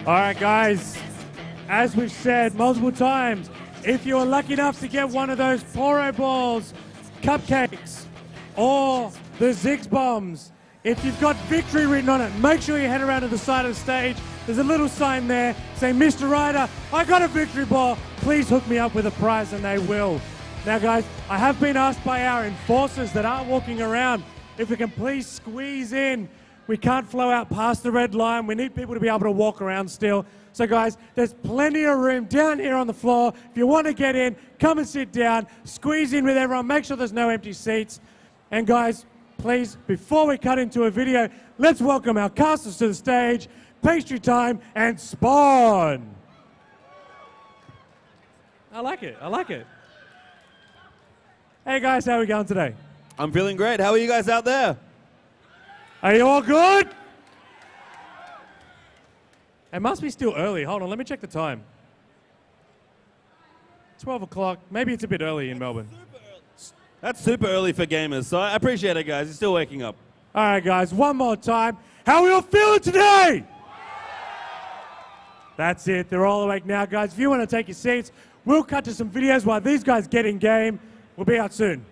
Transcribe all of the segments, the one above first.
All right, guys, as we've said multiple times, if you are lucky enough to get one of those Poro balls, cupcakes, or the Ziggs bombs, if you've got victory written on it, make sure you head around to the side of the stage. There's a little sign there saying, Mr. Ryder, I got a victory ball. Please hook me up with a prize, and they will. Now, guys, I have been asked by our enforcers that are walking around if we can please squeeze in. We can't flow out past the red line. We need people to be able to walk around still. So, guys, there's plenty of room down here on the floor. If you want to get in, come and sit down, squeeze in with everyone, make sure there's no empty seats. And, guys, please, before we cut into a video, let's welcome our casters to the stage, Pastry Time and Spawn. I like it. I like it. Hey, guys, how are we going today? I'm feeling great. How are you guys out there? Are you all good? It must be still early. Hold on, let me check the time. 12 o'clock. Maybe it's a bit early in Melbourne. That's super early for gamers, so I appreciate it, guys. You're still waking up. All right, guys, one more time. How are we all feeling today? That's it. They're all awake now, guys. If you want to take your seats, we'll cut to some videos while these guys get in game. We'll be out soon.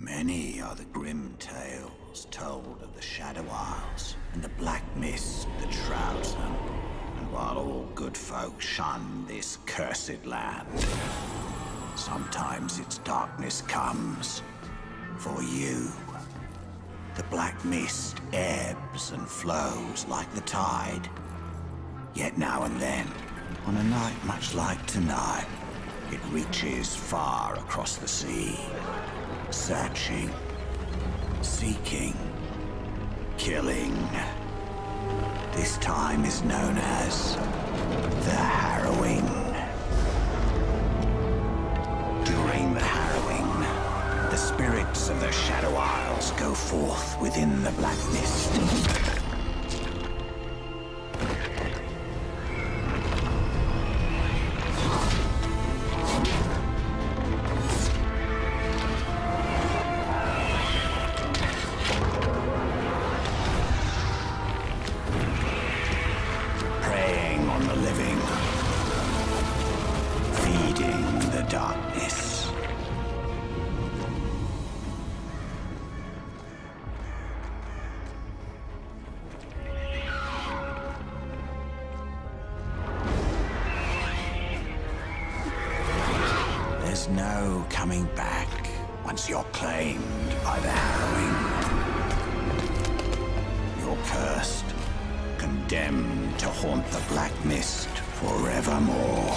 Many are the grim tales told of the Shadow Isles and the black mist that shrouds them. And while all good folk shun this cursed land, sometimes its darkness comes for you. The black mist ebbs and flows like the tide. Yet now and then, on a night much like tonight, it reaches far across the sea, searching, seeking, killing. This time is known as the Harrowing. During the Harrowing, the spirits of the Shadow Isles go forth within the Black Mist. Preying on the living, feeding the darkness. There's no coming back once you're claimed by the Harrowing. You're cursed, condemned to haunt the Black Mist forevermore.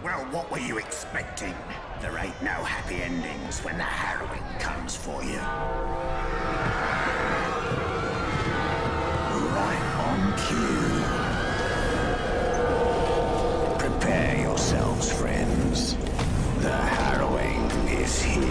Well, what were you expecting? There ain't no happy endings when the Harrowing comes for you. Right on cue. Prepare yourselves, friends. The Harrowing is here.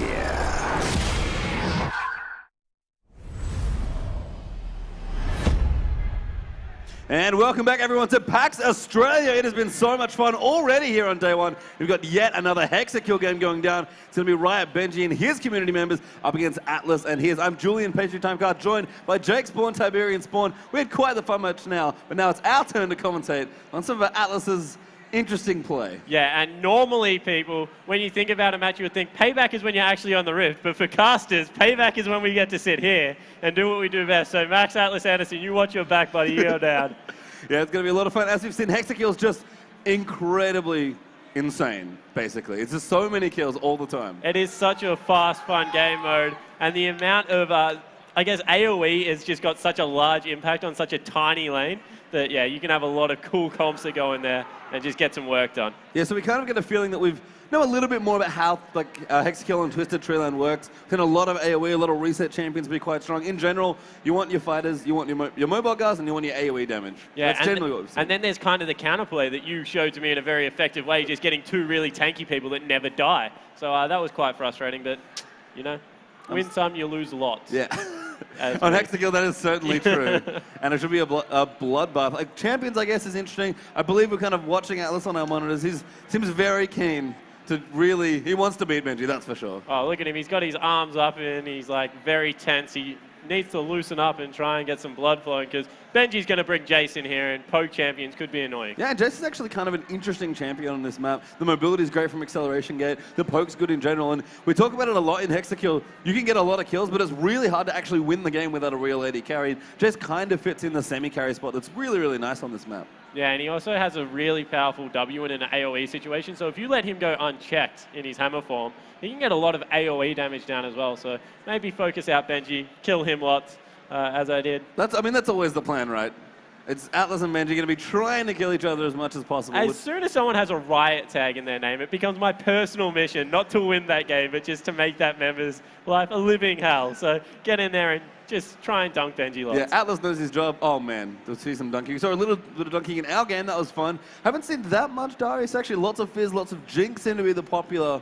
And welcome back, everyone, to PAX Australia. It has been so much fun already here on day one. We've got yet another Hexakill game going down. It's going to be Riot Benji and his community members up against Atlas and his. I'm Julian Pastry Time Card, joined by Jake Spawn, Tiberian Spawn. We had quite the fun match now, but now it's our turn to commentate on some of Atlas's interesting play. Yeah, and normally, people, when you think about a match, you would think payback is when you're actually on the Rift. But for casters, payback is when we get to sit here and do what we do best. So Max, Atlas, Anderson, you watch your back, buddy. You go down. Yeah, it's going to be a lot of fun. As we've seen, Hexakill's just incredibly insane, basically. It's just so many kills all the time. It is such a fast, fun game mode. And the amount of, I guess, AoE has just got such a large impact on such a tiny lane that, yeah, you can have a lot of cool comps that go in there and just get some work done. Yeah, so we kind of get a feeling that we've know a little bit more about how Hexakill and Twisted Treeline works. Then a lot of AoE, a lot of reset champions be quite strong. In general, you want your fighters, you want your mobile guys, and you want your AoE damage. Yeah, that's generally what we've seen. And then there's kind of the counterplay that you showed to me in a very effective way, just getting two really tanky people that never die. So that was quite frustrating, but, you know, win some, you lose lots. Yeah. On Hexakill, that is certainly true. And it should be a bloodbath. Like, Champions, I guess, is interesting. I believe we're kind of watching Atlas on our monitors. He seems very keen to really, he wants to beat Benji, that's for sure. Oh, look at him. He's got his arms up and he's like very tense. He needs to loosen up and try and get some blood flowing because Benji's going to bring Jace in here and poke champions could be annoying. Yeah, Jace is actually kind of an interesting champion on this map. The mobility is great from Acceleration Gate. The poke's good in general. And we talk about it a lot in Hexakill. You can get a lot of kills, but it's really hard to actually win the game without a real AD carry. Jace kind of fits in the semi-carry spot that's really, really nice on this map. Yeah, and he also has a really powerful W in an AoE situation. So if you let him go unchecked in his hammer form, he can get a lot of AoE damage down as well. So maybe focus out Benji, kill him lots, as I did. I mean, that's always the plan, right? It's Atlas and Benji going to be trying to kill each other as much as possible. As soon as someone has a Riot tag in their name, it becomes my personal mission not to win that game, but just to make that member's life a living hell. So get in there and just try and dunk Benji lots. Yeah, Atlas knows his job. Oh, man, to see some dunking. We saw a little bit of dunking in our game. That was fun. Haven't seen that much Darius, actually. Lots of Fizz, lots of Jinx seem to be the popular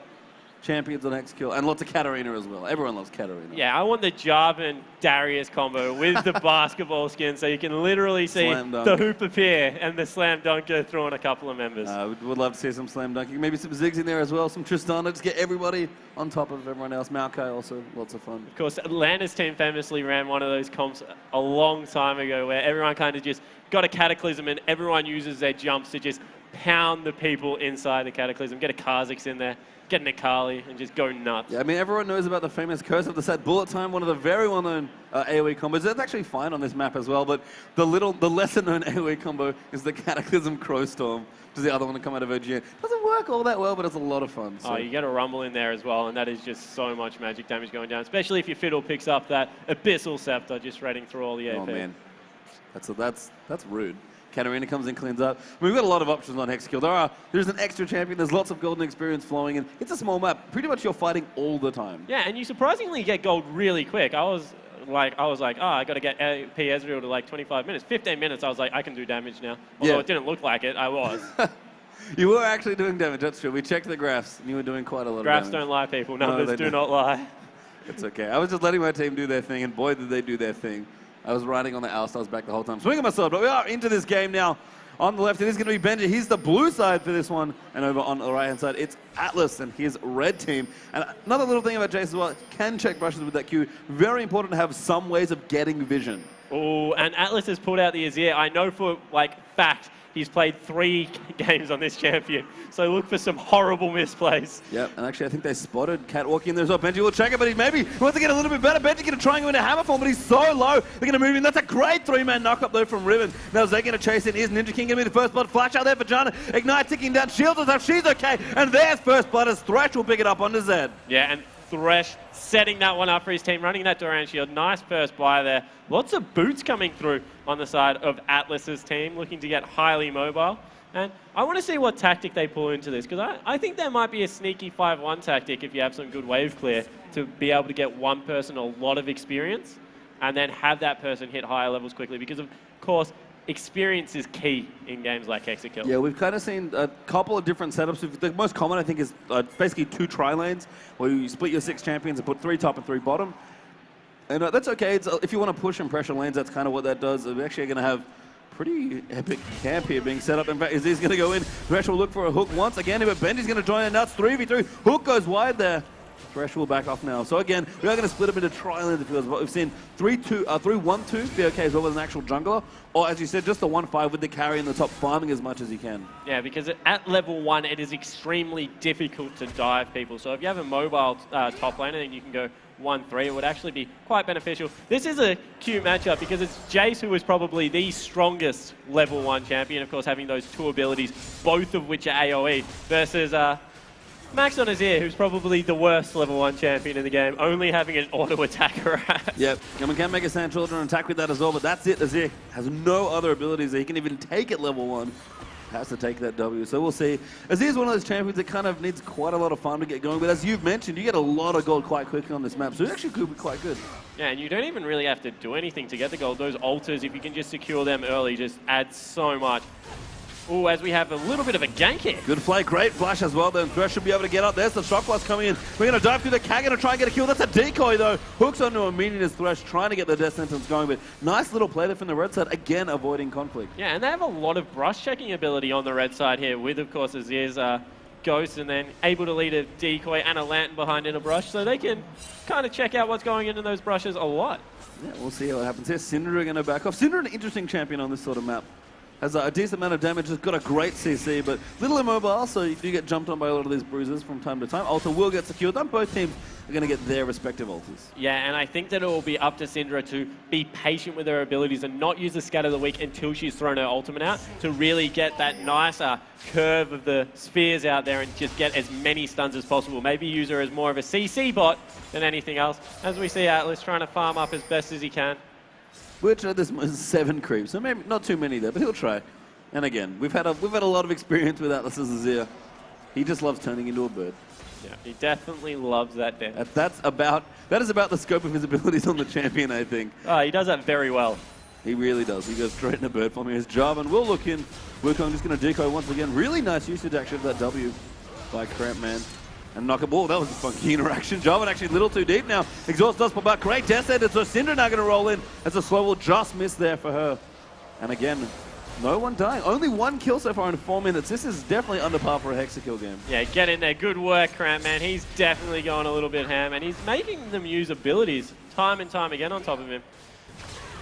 champions on Hexakill, and lots of Katarina as well. Everyone loves Katarina. Yeah, I want the Jarvan Darius combo with the basketball skin so you can literally see the hoop appear and the slam dunk go through on a couple of members. Would love to see some slam dunking. Maybe some Ziggs in there as well, some Tristana, just get everybody on top of everyone else. Maokai also, lots of fun. Of course, Atlanta's team famously ran one of those comps a long time ago where everyone kind of just got a Cataclysm and everyone uses their jumps to just pound the people inside the Cataclysm. Get a Kha'Zix in there, get an Akali, and just go nuts. Yeah, I mean, everyone knows about the famous Curse of the Sad Bullet Time, one of the very well-known AoE combos. That's actually fine on this map as well, but the lesser-known AoE combo is the Cataclysm Crowstorm, which is the other one to come out of OGN. Doesn't work all that well, but it's a lot of fun. So. Oh, you get a Rumble in there as well, and that is just so much magic damage going down, especially if your Fiddle picks up that Abyssal Scepter just raiding through all the AP. Oh, man. That's rude. Katarina comes in, cleans up. We've got a lot of options on Hexakill. There's an extra champion. There's lots of golden experience flowing in. It's a small map. Pretty much you're fighting all the time. Yeah, and you surprisingly get gold really quick. I was like, oh, I got to get P. Ezreal to like 25 minutes. 15 minutes, I was like, I can do damage now. Although it didn't look like it, I was. You were actually doing damage, that's true. We checked the graphs, and you were doing quite a lot of damage. Graphs don't lie, people. Numbers do not lie. It's okay. I was just letting my team do their thing, and boy, did they do their thing. I was riding on the Owlstars back the whole time, swinging my sword, but we are into this game now. On the left, it is going to be Benji. He's the blue side for this one. And over on the right-hand side, it's Atlas and his red team. And another little thing about Jace as well, can check brushes with that Q. Very important to have some ways of getting vision. Oh, and Atlas has pulled out the Azir. I know for, fact, he's played 3 games on this champion. So look for some horrible misplays. Yep, and actually I think they spotted Cat walking in there as well. Benji will check it, but he maybe wants to get a little bit better. Benji going to try and go into hammer form, but he's so low. They're going to move in. That's a great 3-man knock-up though from Riven. Now Zay going to chase in. Is Ninja King going to be the first blood? Flash out there for Janna. Ignite ticking down. Shields herself. She's okay. And there's first blood as Thresh will pick it up onto Zed. Yeah, and Thresh setting that one up for his team, running that Duran shield. Nice first buy there. Lots of boots coming through on the side of Atlas's team, looking to get highly mobile. And I want to see what tactic they pull into this, because I think there might be a sneaky 5-1 tactic if you have some good wave clear to be able to get one person a lot of experience and then have that person hit higher levels quickly, because of course experience is key in games like Hexakill. Yeah, we've kind of seen a couple of different setups. The most common, I think, is basically 2 tri-lanes, where you split your 6 champions and put 3 top and 3 bottom. And that's okay. If you want to push and pressure lanes, that's kind of what that does. We're actually going to have pretty epic camp here being set up. In fact, Azir's going to go in. Thresh will look for a hook once again, but Benji's going to join in. Now it's 3v3. Hook goes wide there. Thresh will back off now. So again, we are going to split up into tri-lanes. We've seen 3-1-2 be okay as well with an actual jungler, or as you said, just the 1-5 with the carry in the top, farming as much as you can. Yeah, because at level 1, it is extremely difficult to dive people. So if you have a mobile top laner, then you can go 1-3, it would actually be quite beneficial. This is a cute matchup because it's Jace who is probably the strongest level 1 champion, of course having those 2 abilities, both of which are AoE, versus Max on Azir, who's probably the worst level 1 champion in the game, only having an auto attacker. Yep, and we can make a Sand Children attack with that as well, but that's it. Azir has no other abilities that he can even take at level 1. Has to take that W, so we'll see. Azir's one of those champions that kind of needs quite a lot of fun to get going, but as you've mentioned, you get a lot of gold quite quickly on this map, so it actually could be quite good. Yeah, and you don't even really have to do anything to get the gold. Those altars, if you can just secure them early, just add so much. Ooh, as we have a little bit of a gank here. Good play, great flash as well. Then Thresh should be able to get up. There's the shock blast coming in. We're going to dive through the Cat, going to try and get a kill. That's a decoy though. Hooks onto a minion as Thresh trying to get the death sentence going, but nice little play there from the red side, again avoiding conflict. Yeah, and they have a lot of brush checking ability on the red side here with, of course, Azir's Ghost, and then able to lead a decoy and a lantern behind in a brush, so they can kind of check out what's going into those brushes a lot. Yeah, we'll see what happens here. Syndra going to back off. Syndra, an interesting champion on this sort of map. Has a decent amount of damage, has got a great CC, but little immobile, so you do get jumped on by a lot of these bruises from time to time. Altar will get secured. Then both teams are going to get their respective altars. Yeah, and I think that it will be up to Syndra to be patient with her abilities and not use the Scatter of the Weak until she's thrown her ultimate out to really get that nice curve of the spheres out there and just get as many stuns as possible. Maybe use her as more of a CC bot than anything else. As we see Atlas trying to farm up as best as he can. Which at this is 7 creeps, so maybe not too many there, but he'll try. And again, we've had a lot of experience with Atlas's Azir. He just loves turning into a bird. Yeah, he definitely loves that damage. That is about the scope of his abilities on the champion, I think. Oh, he does that very well. He really does. He goes straight into bird form. Here's Jarvan will look in. Wukong just going to decoy once again. Really nice usage actually of that W by Crampman. And knock a ball. That was a funky interaction. Jarvan actually a little too deep now. Exhaust does pop out. Great death sentence. So Syndra now going to roll in as a slow will just miss there for her. And again, no one dying. Only 1 kill so far in 4 minutes. This is definitely under par for a Hexakill game. Yeah, get in there. Good work, Crampman. He's definitely going a little bit ham, and he's making them use abilities time and time again on top of him.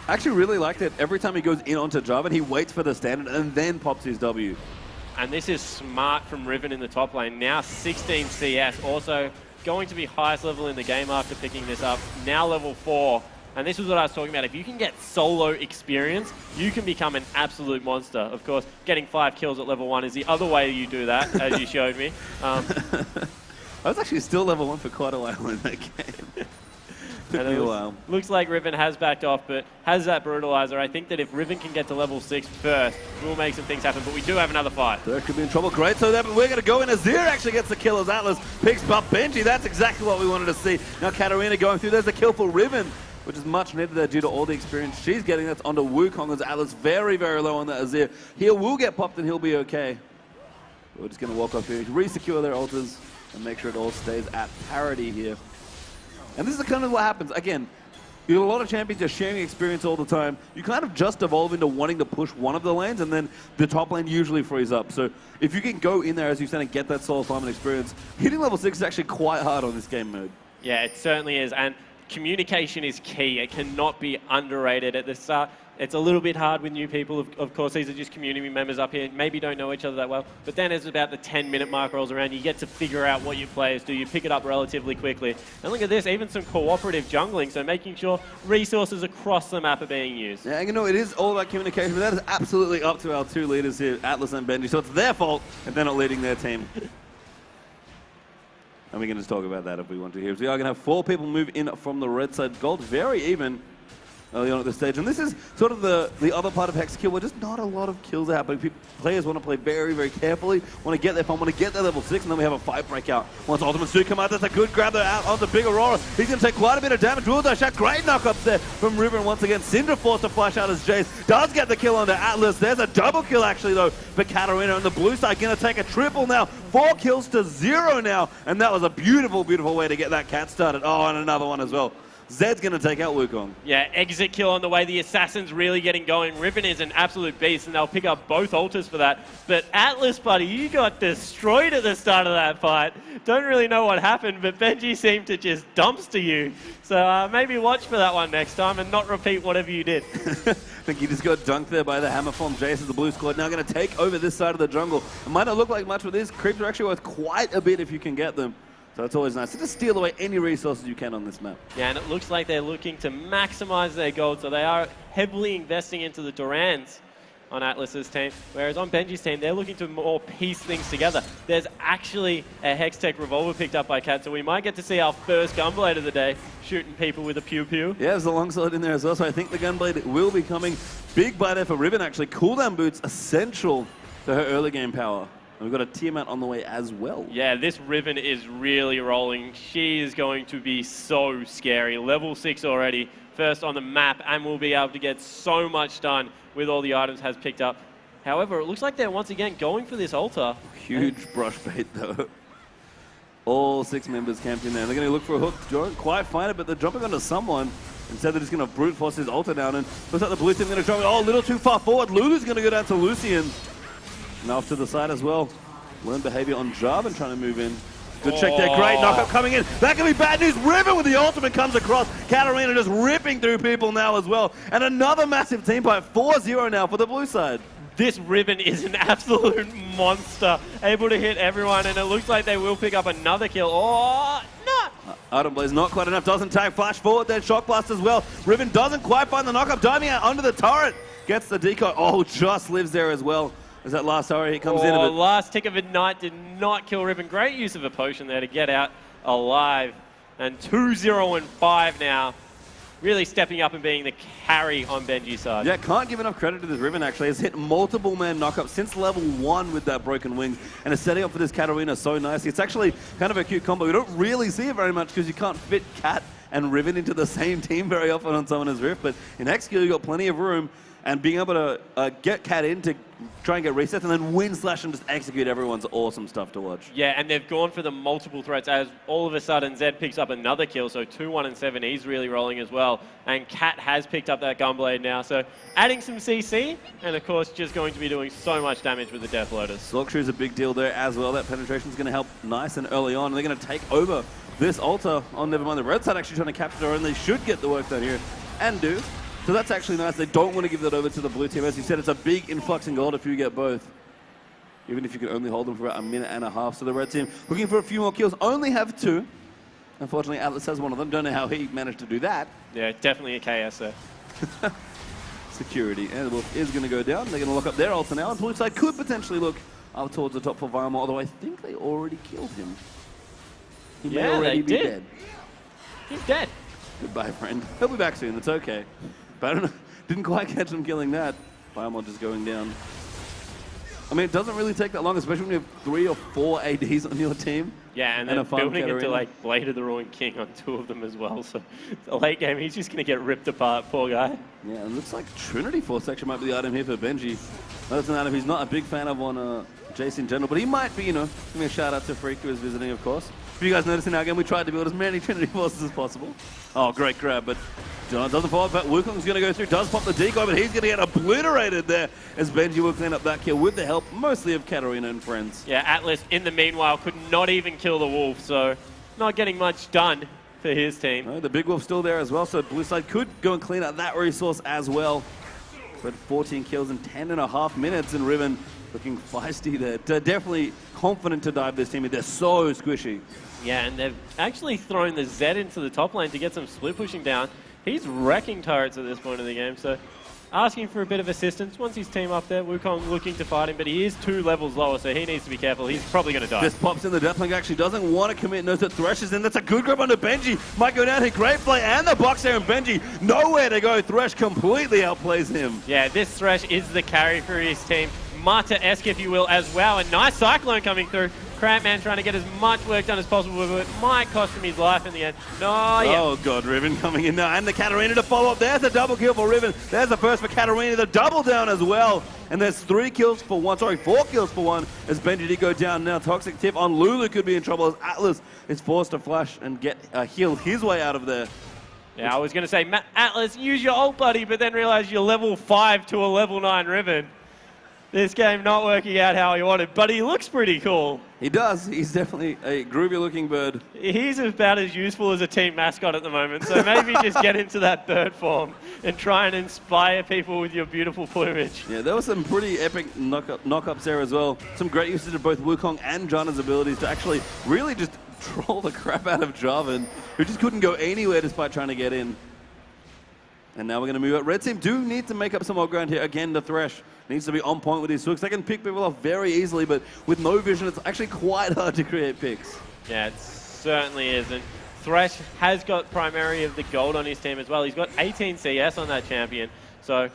I actually really like that every time he goes in onto Jarvan, he waits for the standard and then pops his W. And this is smart from Riven in the top lane. Now 16 CS, also going to be highest level in the game after picking this up. Now level 4. And this is what I was talking about. If you can get solo experience, you can become an absolute monster. Of course, getting 5 kills at level 1 is the other way you do that, as you showed me. I was actually still level 1 for quite a while in that game. Took me a while. Looks like Riven has backed off, but has that Brutalizer. I think that if Riven can get to level 6 first, we'll make some things happen, but we do have another fight. There could be in trouble. Great, so that, but we're going to go in. Azir actually gets the kill as Atlas picks up Benji. That's exactly what we wanted to see. Now Katarina going through. There's a kill for Riven, which is much needed there due to all the experience she's getting. That's onto Wukong as Atlas very, very low on that Azir. He will get popped and he'll be okay. We're just going to walk off here, re-secure their altars, and make sure it all stays at parity here. And this is kind of what happens. Again, you have a lot of champions just sharing experience all the time. You kind of just evolve into wanting to push one of the lanes, and then the top lane usually frees up. So if you can go in there, as you said, and get that solo farm and experience, hitting level 6 is actually quite hard on this game mode. Yeah, it certainly is. And communication is key. It cannot be underrated at the start. It's a little bit hard with new people. Of course, these are just community members up here, maybe don't know each other that well. But then as about the 10-minute mark rolls around, you get to figure out what your players do. You pick it up relatively quickly. And look at this, even some cooperative jungling, so making sure resources across the map are being used. Yeah, you know, it is all about communication, but that is absolutely up to our two leaders here, Atlas and Benji. So it's their fault if they're not leading their team. And we can just talk about that if we want to here. So we are going to have 4 people move in from the red side. Gold very even early on at this stage. And this is sort of the other part of Hexakill where just not a lot of kills are happening. Players want to play very, very carefully, want to get their fun, want to get their level 6, and then we have a fight breakout. Once Ultimates do come out, that's a good grab there out onto Big Aurora. He's going to take quite a bit of damage. Will dash out. Great knockups there from Riven once again. Syndra forced to flash out as Jace does get the kill onto Atlas. There's a double kill actually though for Katarina on the blue side. Going to take a triple now. 4 kills to 0 now. And that was a beautiful, beautiful way to get that cat started. Oh, and another one as well. Zed's going to take out Wukong. Yeah, exit kill on the way. The Assassin's really getting going. Riven is an absolute beast, and they'll pick up both altars for that. But Atlas, buddy, you got destroyed at the start of that fight. Don't really know what happened, but Benji seemed to just dumpster you. So maybe watch for that one next time and not repeat whatever you did. I think he just got dunked there by the hammer from Jace as the blue squad. Now going to take over this side of the jungle. It might not look like much, but these creeps are actually worth quite a bit if you can get them. So it's always nice to just steal away any resources you can on this map. Yeah, and it looks like they're looking to maximize their gold, so they are heavily investing into the Durans on Atlas's team, whereas on Benji's team, they're looking to more piece things together. There's actually a Hextech revolver picked up by Cat, so we might get to see our first Gunblade of the day, shooting people with a pew-pew. Yeah, there's a longsword in there as well, so I think the Gunblade will be coming. Big buy there for Riven, actually. Cooldown boots, essential to her early game power. And we've got a Tiamat on the way as well. Yeah, this Riven is really rolling. She is going to be so scary. Level 6 already, first on the map, and will be able to get so much done with all the items has picked up. However, it looks like they're once again going for this altar. Huge brush bait though. All 6 members camped in there. They're going to look for a hook. Don't quite find it, but they're jumping onto someone. Instead, they're just going to brute force his altar down. And looks like the blue team going to drop it. Oh, a little too far forward. Lulu's going to go down to Lucian. And off to the side as well. Learn behavior on Jarvan trying to move in. Good check there. Great knockup coming in. That could be bad news. Riven with the ultimate comes across. Katarina just ripping through people now as well. And another massive team fight. 4-0 now for the blue side. This Riven is an absolute monster. Able to hit everyone, and it looks like they will pick up another kill. Oh, no! Item Blaze not quite enough. Doesn't tag. Flash forward there. Shock Blast as well. Riven doesn't quite find the knockup. Diving out under the turret. Gets the decoy. Oh, just lives there as well. As that last arrow, he comes in a bit. Last tick of Ignite did not kill Riven. Great use of a potion there to get out alive. And 2-0 and 5 now. Really stepping up and being the carry on Benji's side. Yeah, can't give enough credit to this Riven actually. He's hit multiple man knockups since level 1 with that broken wings. And is setting up for this Katarina so nicely. It's actually kind of a cute combo. We don't really see it very much because you can't fit Cat and Riven into the same team very often on Summoner's Rift. But in Hexakill, you've got plenty of room. And being able to get Cat in to try and get resets and then win slash and just execute everyone's awesome stuff to watch. Yeah, and they've gone for the multiple threats as all of a sudden Zed picks up another kill, so 2-1 and 7, he's really rolling as well. And Cat has picked up that Gunblade now, so adding some CC, and of course just going to be doing so much damage with the Death Lotus. Silk Shoe's a big deal there as well. That penetration's going to help nice and early on. They're going to take over this altar. Oh, never mind, the red side actually trying to capture her, and they should get the work done here, and do. So that's actually nice. They don't want to give that over to the blue team. As you said, it's a big influx in gold if you get both. Even if you can only hold them for about a minute and a half. So the red team looking for a few more kills. Only have 2. Unfortunately, Atlas has one of them. Don't know how he managed to do that. Yeah, definitely a KS there. Security. And the Wolf is going to go down. They're going to lock up their altar now. And blue side could potentially look up towards the top for Viamore, although I think they already killed him. He may already be dead. He's dead. Goodbye, friend. He'll be back soon. It's okay. But I don't know. Didn't quite catch him killing that. Biomod just going down. I mean, it doesn't really take that long, especially when you have 3 or 4 ADs on your team. Yeah, and a then farm building into Katarina. like Blade of the Ruined King on 2 of them as well. So the late game, he's just going to get ripped apart, poor guy. Yeah, it looks like Trinity Force actually might be the item here for Benji. That's an item he's not a big fan of on Jace in general, but he might be, give me a shout out to Freak who is visiting, of course. If you guys notice in our game, we tried to build as many Trinity Forces as possible. Oh, great grab, but John doesn't fall, but Wukong's going to go through, does pop the decoy, but he's going to get obliterated there as Benji will clean up that kill with the help mostly of Katarina and friends. Yeah, Atlas in the meanwhile could not even kill the Wolf, so not getting much done for his team. No, the Big Wolf's still there as well, so blue side could go and clean up that resource as well. But 14 kills in 10.5 minutes, and Riven looking feisty there. They're definitely confident to dive this team, they're so squishy. Yeah, and they've actually thrown the Zed into the top lane to get some split pushing down. He's wrecking turrets at this point of the game, so asking for a bit of assistance. Once his team up there, Wukong looking to fight him, but he is 2 levels lower, so he needs to be careful. He's probably going to die. This pops in, the Deathlink actually doesn't want to commit, knows that Thresh is in. That's a good grab onto Benji. Might go down here, great play, and the box there, and Benji nowhere to go. Thresh completely outplays him. Yeah, this Thresh is the carry for his team. Mata-esque, if you will, as well. A nice Cyclone coming through. Crampman trying to get as much work done as possible, but it might cost him his life in the end. No, yeah. Oh, God, Riven coming in now. And the Katarina to follow up. There's a double kill for Riven. There's the first for Katarina. The double down as well. And there's 4 kills for 1 as Benji did go down now. Toxic tip on Lulu could be in trouble as Atlas is forced to flash and get heal his way out of there. Yeah, I was going to say, Atlas, use your ult, buddy, but then realize you're level 5 to a level 9 Riven. This game not working out how he wanted, but he looks pretty cool. He does. He's definitely a groovy-looking bird. He's about as useful as a team mascot at the moment, so maybe just get into that bird form and try and inspire people with your beautiful plumage. Yeah, there were some pretty epic knockups there as well. Some great usage of both Wukong and Janna's abilities to actually really just troll the crap out of Jarvan, who just couldn't go anywhere despite trying to get in. And now we're going to move up. Red team do need to make up some more ground here. Again, the Thresh needs to be on point with his hooks. They can pick people off very easily, but with no vision, it's actually quite hard to create picks. Yeah, it certainly isn't. Thresh has got primary of the gold on his team as well. He's got 18 CS on that champion. So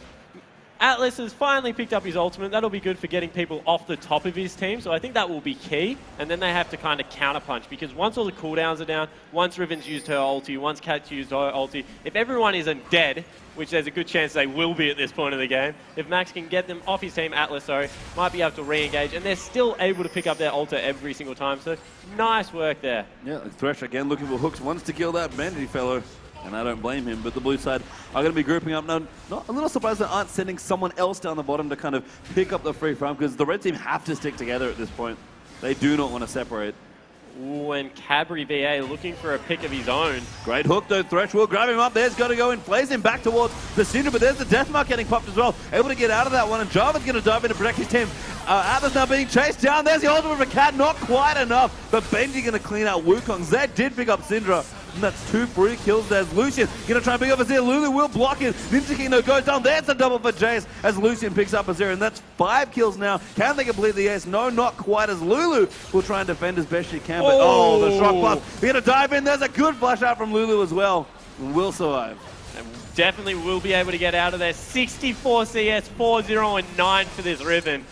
Atlas has finally picked up his ultimate. That'll be good for getting people off the top of his team. So I think that will be key. And then they have to kind of counterpunch, because once all the cooldowns are down, once Riven's used her ulti, once Kat's used her ulti, if everyone isn't dead, which there's a good chance they will be at this point of the game, if Max can get them off his team, Atlas, might be able to re-engage. And they're still able to pick up their ulti every single time. So nice work there. Yeah, Thresh again looking for hooks. Wants to kill that Benji fellow. And I don't blame him, but the blue side are going to be grouping up. Now, not a little surprised they aren't sending someone else down the bottom to kind of pick up the free farm, because the red team have to stick together at this point. They do not want to separate. Ooh, and Cadbury VA looking for a pick of his own. Great hook though, Thresh will grab him up. There's got to go in, plays him back towards the Cinder, but there's the death mark getting popped as well. Able to get out of that one, and Jarvan's going to dive in to protect his team. Atlas now being chased down. There's the ultimate for Cat, not quite enough, but Benji going to clean out Wukong. Zed did pick up Syndra, and that's 2 free kills. There's Lucian going to try and pick up Azir. Lulu will block it. Ninja King goes down. There's a double for Jace as Lucian picks up Azir, and that's 5 kills now. Can they complete the ace? No, not quite, as Lulu will try and defend as best she can, but the shock blast. We're going to dive in. There's a good flash out from Lulu as well. Will survive. And definitely will be able to get out of there. 64 CS, 4-0 and 9 for this Riven.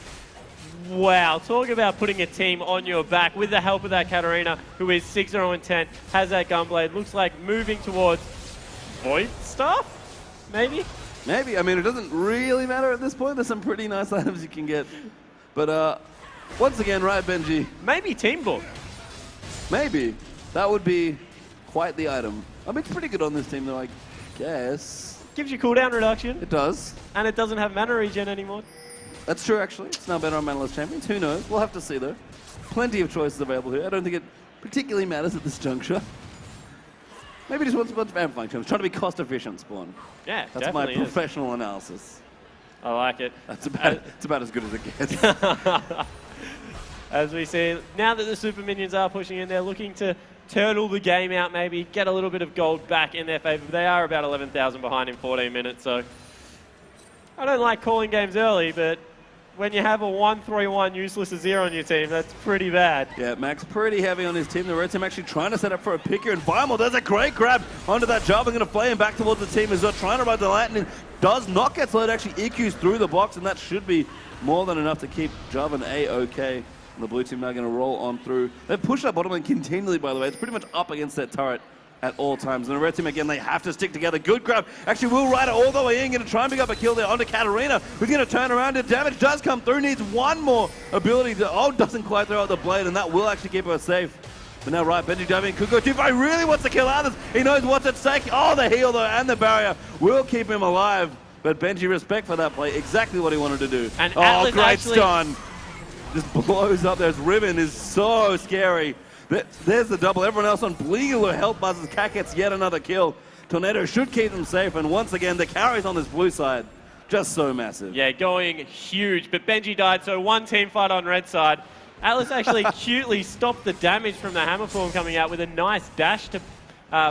Wow, talk about putting a team on your back with the help of that Katarina, who is 6-0 and 10, has that Gunblade, looks like moving towards Void stuff, maybe? Maybe. I mean, it doesn't really matter at this point. There's some pretty nice items you can get. But once again, right, Benji? Maybe Team Book. Maybe. That would be quite the item. I mean, it's pretty good on this team, though, I guess. Gives you cooldown reduction. It does. And it doesn't have mana regen anymore. That's true, actually. It's now better on Manaless Champions. Who knows? We'll have to see, though. Plenty of choices available here. I don't think it particularly matters at this juncture. Maybe just wants a bunch of amp functions. Trying to be cost-efficient, Spawn. Yeah, That's my professional analysis. I like it. That's about as good as it gets. As we see, now that the Super Minions are pushing in, they're looking to turtle the game out, maybe get a little bit of gold back in their favor. They are about 11,000 behind in 14 minutes, so I don't like calling games early, but when you have a 1-3-1 useless Azir on your team, that's pretty bad. Yeah, Max pretty heavy on his team. The red team actually trying to set up for a pick here, and Vimal does a great grab onto that Java. Going to play him back towards the team as well, trying to ride the lightning. Does not get slowed, actually EQs through the box, and that should be more than enough to keep Java and A-okay. And the blue team now going to roll on through. They've pushed that bottom lane continually, by the way. It's pretty much up against that turret at all times. And the red team, again, they have to stick together. Good grab. Actually, will ride it all the way in. Going to try and pick up a kill there onto Katarina, who's going to turn around. The damage does come through. Needs one more ability to... Oh, doesn't quite throw out the blade, and that will actually keep her safe. But now, right, Benji diving could go too far. He really wants to kill others. He knows what's at stake. Oh, the heal, though, and the barrier will keep him alive. But Benji, respect for that play. Exactly what he wanted to do. And oh, Atlas great actually... stun. Just blows up. There's Riven is so scary. There's the double. Everyone else on bleeding health buzzes. Cat gets yet another kill. Tornado should keep them safe. And once again, the carries on this blue side, just so massive. Yeah, going huge. But Benji died, so one team fight on red side. Atlas actually cutely stopped the damage from the Hammerform coming out with a nice dash to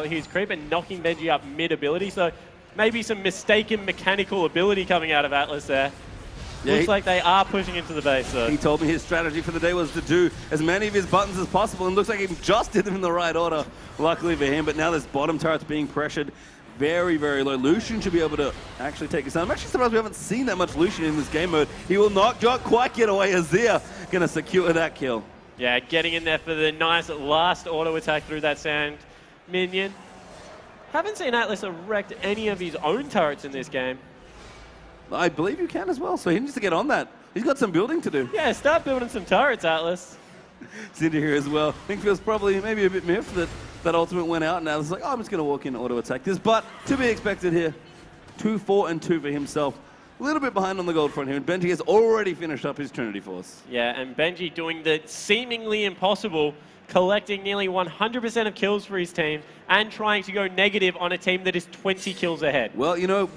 his creep and knocking Benji up mid-ability. So maybe some mistaken mechanical ability coming out of Atlas there. Yeah, looks like they are pushing into the base, though. He told me his strategy for the day was to do as many of his buttons as possible, and looks like he just did them in the right order, luckily for him. But now this bottom turret's being pressured very, very low. Lucian should be able to actually take this down. I'm actually surprised we haven't seen that much Lucian in this game mode. He will not quite get away. Azir going to secure that kill. Yeah, getting in there for the nice last auto attack through that sand minion. Haven't seen Atlas erect any of his own turrets in this game. I believe you can as well, so he needs to get on that. He's got some building to do. Yeah, start building some turrets, Atlas. Cinder here as well. I think feels probably maybe a bit miffed that ultimate went out, and Atlas is like, oh, I'm just going to walk in and auto attack this. But to be expected here, 2-4-2 for himself. A little bit behind on the gold front here, and Benji has already finished up his Trinity Force. Yeah, and Benji doing the seemingly impossible, collecting nearly 100% of kills for his team and trying to go negative on a team that is 20 kills ahead. Well, you know,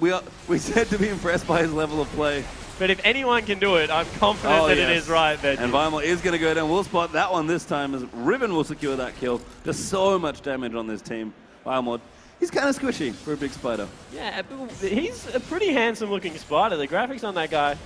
we said to be impressed by his level of play. But if anyone can do it, I'm confident that it is right, Benji. And Vimal is going to go down. We'll spot that one this time as Riven will secure that kill. There's so much damage on this team. Vimal, he's kind of squishy for a big spider. Yeah, he's a pretty handsome looking spider. The graphics on that guy,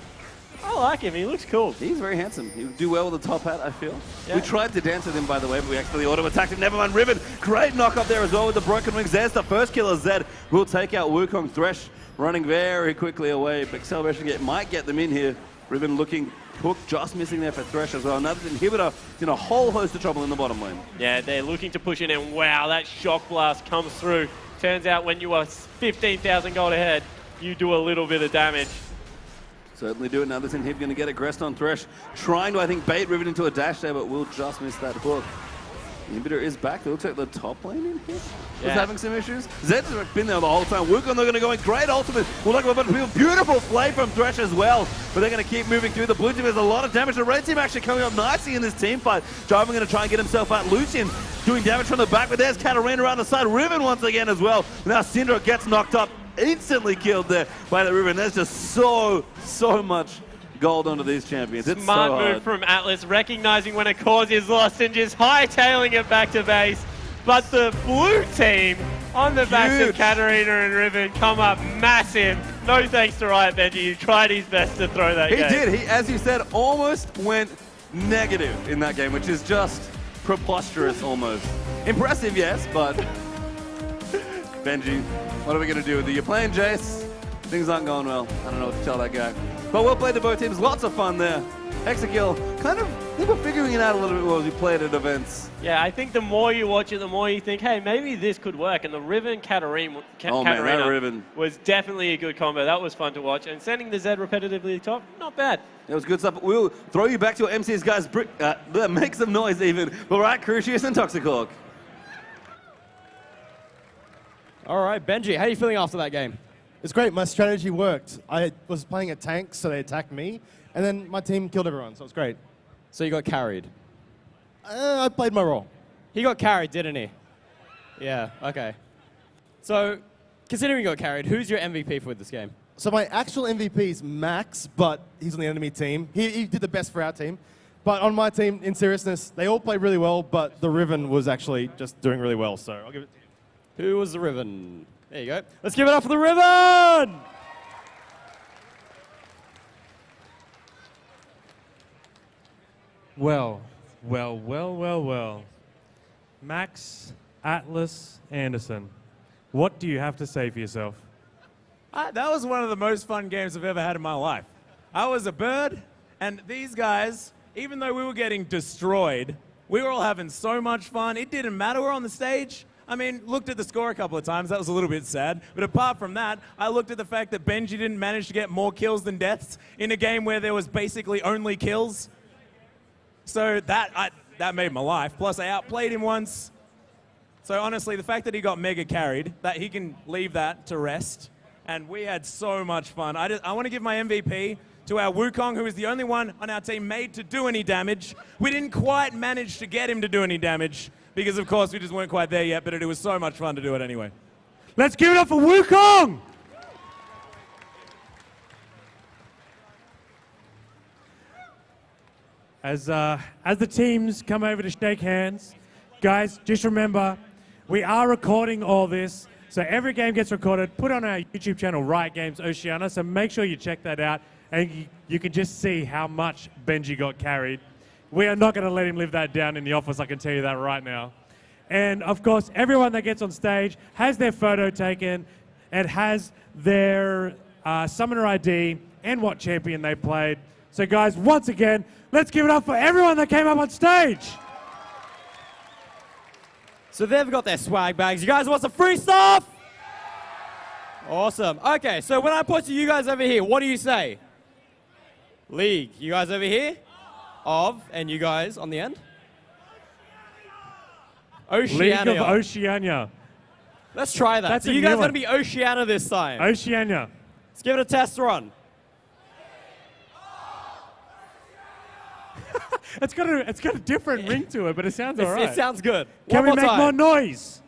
I like him. He looks cool. He's very handsome. He would do well with the top hat, I feel. Yeah. We tried to dance with him, by the way, but we actually auto-attacked him. Never mind, Riven. Great knock up there as well with the broken wings. There's the first kill of Zed. Will take out Wukong. Thresh running very quickly away. But Acceleration might get them in here. Riven looking hook, just missing there for Thresh as well. Another inhibitor is in a whole host of trouble in the bottom lane. Yeah, they're looking to push in, and wow, that shock blast comes through. Turns out when you are 15,000 gold ahead, you do a little bit of damage. Certainly do it. Now this inhib going to get aggressed on Thresh. Trying to, I think, bait Riven into a dash there, but will just miss that hook. Inhibitor is back. It looks like the top lane in here was having some issues. Zed's been there the whole time. Wukong, they're going to go in. Great ultimate. We'll look at a beautiful play from Thresh as well. But they're going to keep moving through. The blue team has a lot of damage. The red team actually coming up nicely in this team fight. Jarvan going to try and get himself out. Lucian doing damage from the back, but there's Katarina around the side. Riven once again as well. Now Syndra gets knocked up. Instantly killed there by the Riven. There's just so much gold onto these champions. It's Smart so hard. move from Atlas, recognizing when a cause is lost and just hightailing it back to base. But the blue team on the backs of Katarina and Riven come up massive. No thanks to Riot Benji. He tried his best to throw that game. He did. He, as you said, almost went negative in that game, which is just preposterous almost. Impressive, yes, but Benji, what are we going to do with you? You're playing Jace. Things aren't going well. I don't know what to tell that guy. But well played to both teams. Lots of fun there. Hexakill, kind of, I think we're figuring it out a little bit more as we play it at events. Yeah, I think the more you watch it, the more you think, hey, maybe this could work. And the Riven Katarina, Man, that Riven was definitely a good combo. That was fun to watch. And sending the Zed repetitively to top, not bad. It was good stuff. We'll throw you back to your MCs, guys. Make some noise even. All right, Crucius and Toxicork. All right, Benji, how are you feeling after that game? It's great. My strategy worked. I was playing a tank, so they attacked me, and then my team killed everyone, so it was great. So you got carried? I played my role. He got carried, didn't he? Yeah, okay. So, considering you got carried, who's your MVP for this game? So my actual MVP is Max, but he's on the enemy team. He did the best for our team. But on my team, in seriousness, they all played really well, but the Riven was actually just doing really well, so I'll give it to you. Who was the Riven? There you go. Let's give it up for the Riven! Well, well, well, well, well. Max, Atlas, Anderson, what do you have to say for yourself? That was one of the most fun games I've ever had in my life. I was a bird, and these guys, even though we were getting destroyed, we were all having so much fun. It didn't matter. We're on the stage. I mean, looked at the score a couple of times. That was a little bit sad. But apart from that, I looked at the fact that Benji didn't manage to get more kills than deaths in a game where there was basically only kills. So that made my life. Plus, I outplayed him once. So honestly, the fact that he got mega carried, that he can leave that to rest. And we had so much fun. I want to give my MVP to our Wukong, who is the only one on our team made to do any damage. We didn't quite manage to get him to do any damage because, of course, we just weren't quite there yet, but it was so much fun to do it anyway. Let's give it up for Wukong! As the teams come over to shake hands, guys, just remember, we are recording all this, so every game gets recorded, put on our YouTube channel, Riot Games Oceania, so make sure you check that out, and you can just see how much Benji got carried. We are not going to let him live that down in the office, I can tell you that right now. And of course, everyone that gets on stage has their photo taken and has their summoner ID and what champion they played. So guys, once again, let's give it up for everyone that came up on stage. So they've got their swag bags. You guys want some free stuff? Awesome. Okay, so when I point to you guys over here, what do you say? League. You guys over here? Of, and you guys on the end? Oceania. League of Oceania. Let's try that. That's so a you new guys are one. going to be Oceania this time. Oceania. Let's give it a test run. It's got a different ring to it, but it sounds all right. It sounds good. Can we One make time. more noise?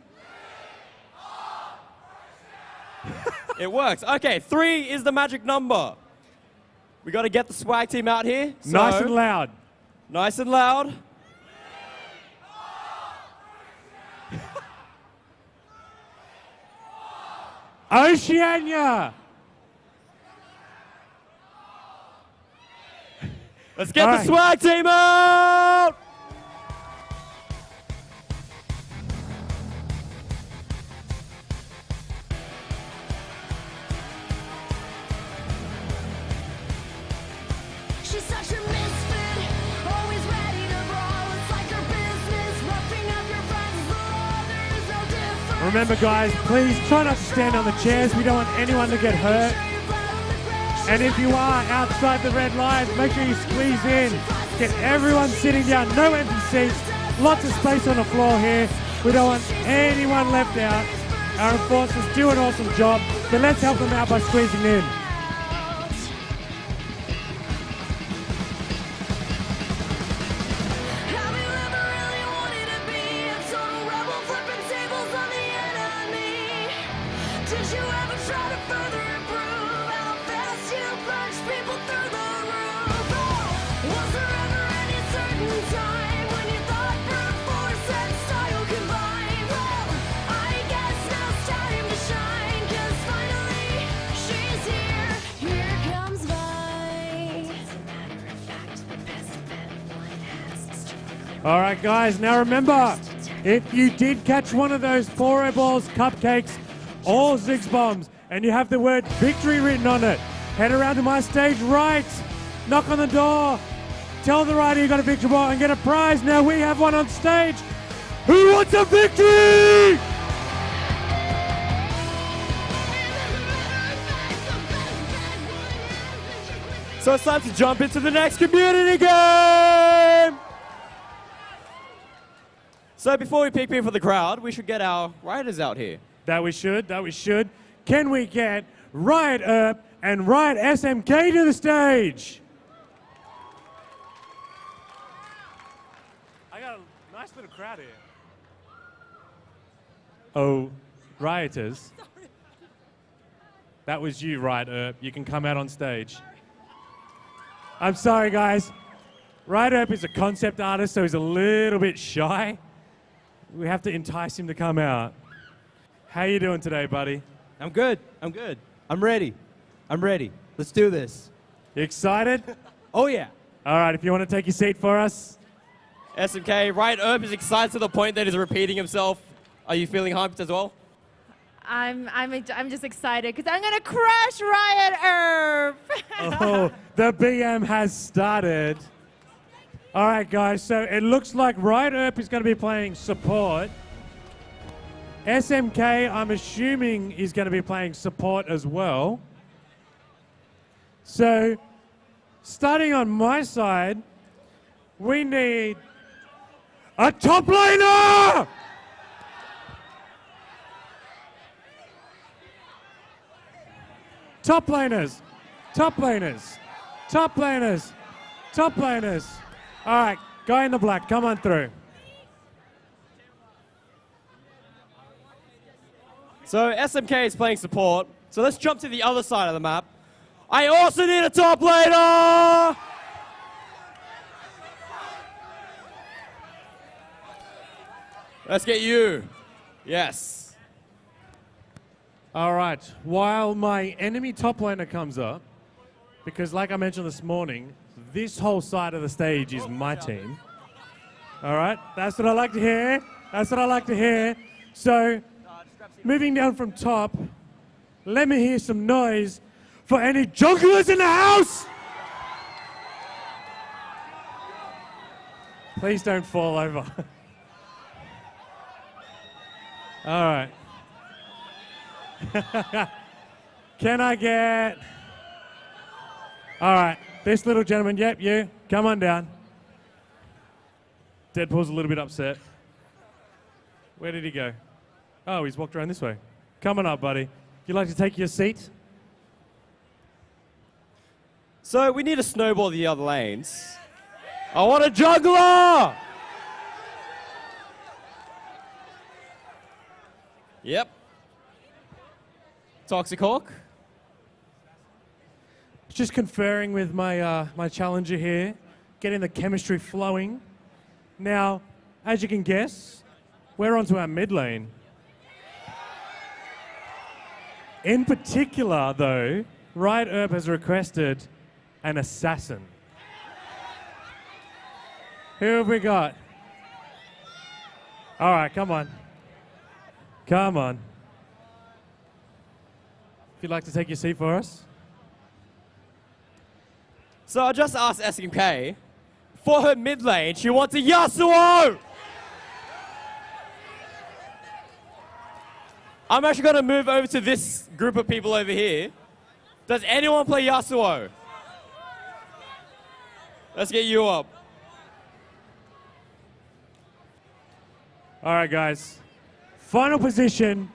It works. Okay, 3 is the magic number. We got to get the swag team out here. So, Nice and loud. Nice and loud. Oceania. Let's get All the right. swag team out! She's such a misfit, always ready to brawl. It's like her business, roughing up your friends. The law, there is no difference. Remember, guys, please try not to stand on the chairs. We don't want anyone to get hurt. And if you are outside the red lines, make sure you squeeze in. Get everyone sitting down. No empty seats. Lots of space on the floor here. We don't want anyone left out. Our enforcers do an awesome job, but let's help them out by squeezing in. Have you ever really wanted to be a total rebel, flipping tables on the enemy? Did you ever try to further improve how fast you punch people through the roof? Oh, was there ever any certain time when you thought brute force and style combined? Well, I guess now it's time to shine, 'cause finally she's here. Here comes Vi. As a matter of fact, the best bet one has is to All right, guys, now remember, if you did catch one of those Poro Balls, cupcakes, or Ziggs bombs, and you have the word victory written on it, head around to my stage right, knock on the door, tell the rider you got a victory ball, and get a prize. Now we have one on stage. Who wants a victory? So it's time to jump into the next community game! So before we pick people for the crowd, we should get our riders out here. That we should. Can we get Riot Earp and Riot SMK to the stage? I got a nice little crowd here. Oh, rioters. That was you, Riot Earp. You can come out on stage. I'm sorry, guys. Riot Earp is a concept artist, so he's a little bit shy. We have to entice him to come out. How you doing today, buddy? I'm good. I'm ready. Let's do this. You excited? Oh, yeah. All right, if you want to take your seat for us. SMK, Riot Herb is excited to the point that he's repeating himself. Are you feeling hyped as well? I'm just excited because I'm gonna crush Riot Herb. Oh, the BM has started. All right, guys, so it looks like Riot Herb is going to be playing support. SMK, I'm assuming, is going to be playing support as well. So, starting on my side, we need a top laner! Top laners, top laners, top laners, top laners. All right, guy in the black, come on through. So SMK is playing support. So let's jump to the other side of the map. I also need a top laner! Let's get you. Yes. All right, while my enemy top laner comes up, because like I mentioned this morning, this whole side of the stage is my team. All right, that's what I like to hear. That's what I like to hear. So, moving down from top, let me hear some noise for any junglers in the house. Please don't fall over. All right. Can I get... All right, this little gentleman, yep, you, come on down. Deadpool's a little bit upset. Where did he go? Oh, he's walked around this way. Come on up, buddy. You'd like to take your seat? So we need to snowball the other lanes. I want a juggler! Yep. Toxic Hawk. Just conferring with my my challenger here, getting the chemistry flowing. Now, as you can guess, we're onto our mid lane. In particular, though, Riot Herb has requested an assassin. Who have we got? All right, come on. Come on. If you'd like to take your seat for us. So I just asked SMK, for her mid lane, she wants a Yasuo! I'm actually going to move over to this group of people over here. Does anyone play Yasuo? Let's get you up. All right, guys. Final position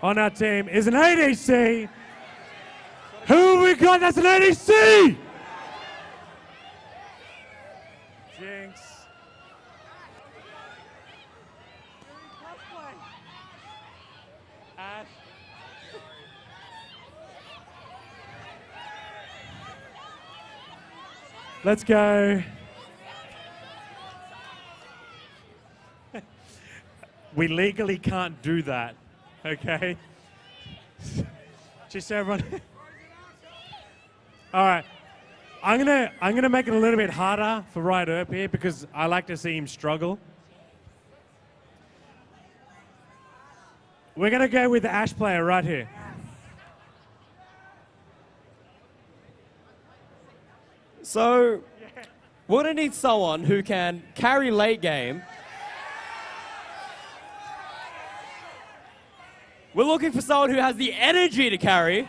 on our team is an ADC. Who have we got? That's an ADC! Jinx. Ash. Let's go. We legally can't do that, okay? Just so everyone. All right, I'm gonna make it a little bit harder for Riot Herb here because I like to see him struggle. We're gonna go with the Ash player right here. So, we're going to need someone who can carry late game. We're looking for someone who has the energy to carry.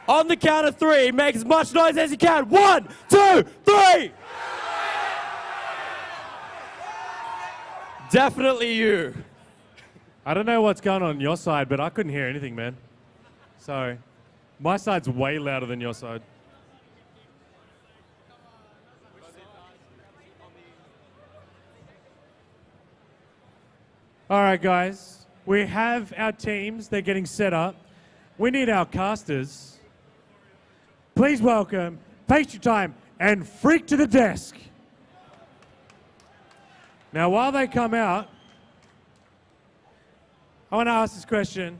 On the count of three, make as much noise as you can. 1, 2, 3! Definitely you. I don't know what's going on your side, but I couldn't hear anything, man. Sorry. My side's way louder than your side. All right, guys. We have our teams. They're getting set up. We need our casters. Please welcome Pastry Time and Freak to the Desk. Now, while they come out, I want to ask this question.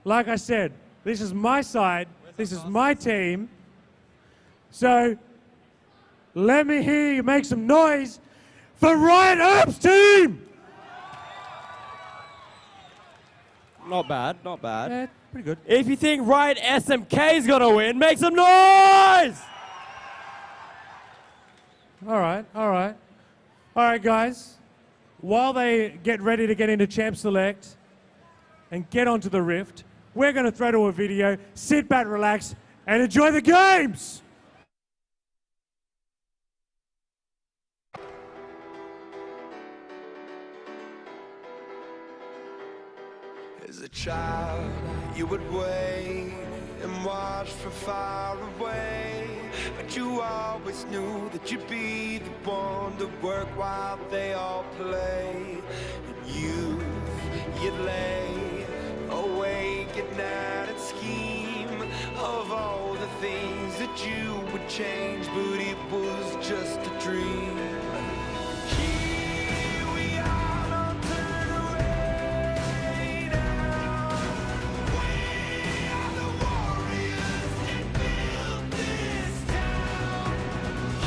Like I said, this is my side. This is my team. So let me hear you make some noise for Riot Herb's team. Not bad, not bad. Yeah, pretty good. If you think Riot SMK's gonna win, make some noise! All right, all right. All right, guys. While they get ready to get into Champ Select and get onto the Rift, we're going to throw to a video. Sit back, relax, and enjoy the games! As a child, you would wait and watch from far away, but you always knew that you'd be the one to work while they all play. In youth, you'd lay awake at night and scheme of all the things that you would change, but it was just a dream. Here we are, don't turn away now. We are the warriors that built this town.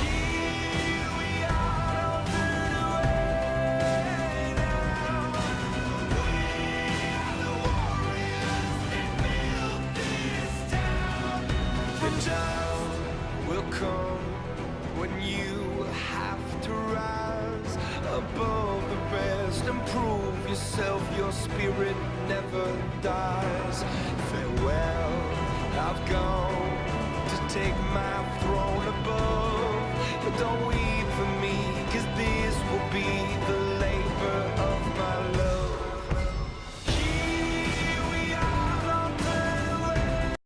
Here we are, don't turn away now. We are the warriors that built this town. The time will come when you have to rise above the rest and prove yourself. Your spirit never dies. Farewell, I've gone to take my throne above, but don't weep for me, 'cause this will be the